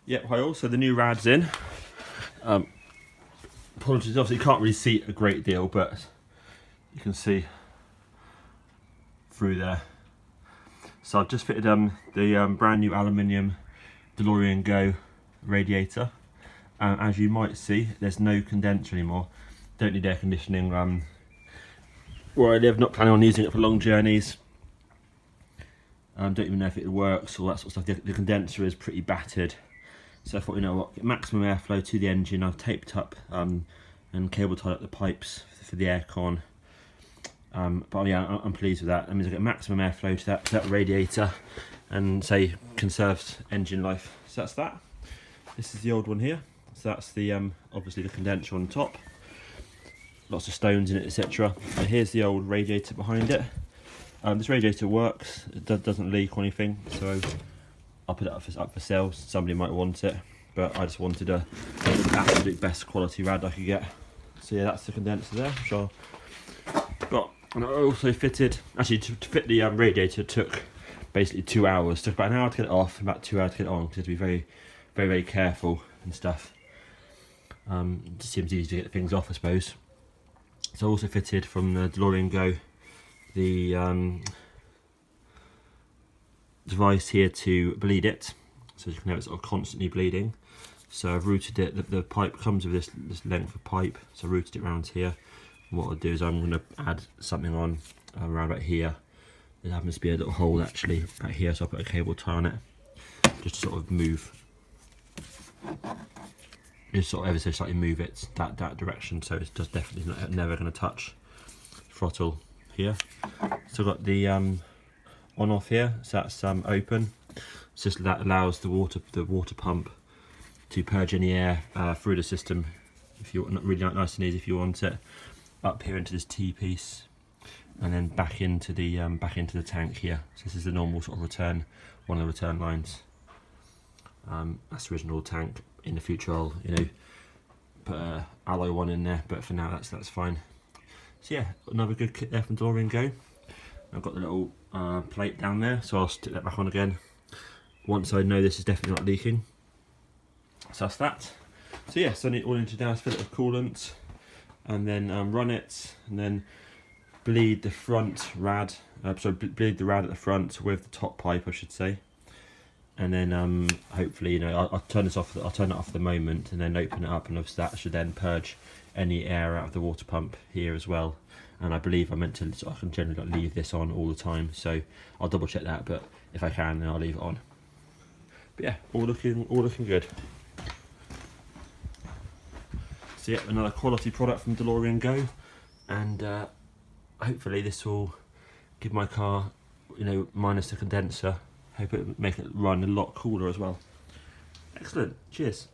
Yep, hi all. So the new rad's in. Apologies, obviously you can't really see a great deal, but you can see through there. So I've just fitted the brand new aluminium DeLoreanGo radiator. As you might see, there's no condenser anymore. Don't need air conditioning. Where I live, not planning on using it for long journeys. Don't even know if it works, all that sort of stuff. The condenser is pretty battered. So I thought, you know what, get maximum airflow to the engine. I've taped up and cable tied up the pipes for the aircon. But yeah, I'm pleased with that. That means I get maximum airflow to that radiator and say conserves engine life. So that's that. This is the old one here. So that's the obviously the condenser on top. Lots of stones in it, etc. And here's the old radiator behind it. This radiator works. It doesn't leak or anything. So I'll put it up for sale. Somebody might want it, but I just wanted the absolute best quality rad I could get. So yeah, that's the condenser there, which I've got. And I also fitted, actually to fit the radiator took basically 2 hours. Took about an hour to get it off, about 2 hours to get it on, because you have to be very careful and stuff. It just seems easy to get things off, I suppose. So I also fitted from the DeLoreanGo the device here to bleed it, so you can have it sort of constantly bleeding. So I've routed it. The pipe comes with this length of pipe, so I routed it around here. And what I'll do is I'm going to add something on around about here. There happens to be a little hole actually right here, so I'll put a cable tie on it, just to sort of move, just sort of ever so slightly move it that direction, so it's just definitely never going to touch throttle here. So I've got the on off here, so that's open. It's just that allows the water pump to purge any air through the system, if you want, really nice and easy if you want it. Up here into this T piece, and then back into the tank here. So this is the normal sort of return, one of the return lines. That's the original tank. In the future, I'll put a alloy one in there, but for now that's fine. So yeah, another good kit there from DeLoreanGo. I've got the little plate down there, so I'll stick that back on again once I know this is definitely not leaking. So that's that. So yeah, so all I need to do is fill it with coolant, and then run it, and then bleed the front rad. Bleed the rad at the front with the top pipe, I should say. And then hopefully, I'll turn this off. I'll turn it off for the moment, and then open it up, and obviously that should then purge any air out of the water pump here as well. And I believe I can generally leave this on all the time, so I'll double check that. But if I can, then I'll leave it on. But yeah, all looking good. So yeah, another quality product from DeLoreanGo, and hopefully this will give my car, minus the condenser, hope it make it run a lot cooler as well. Excellent, cheers.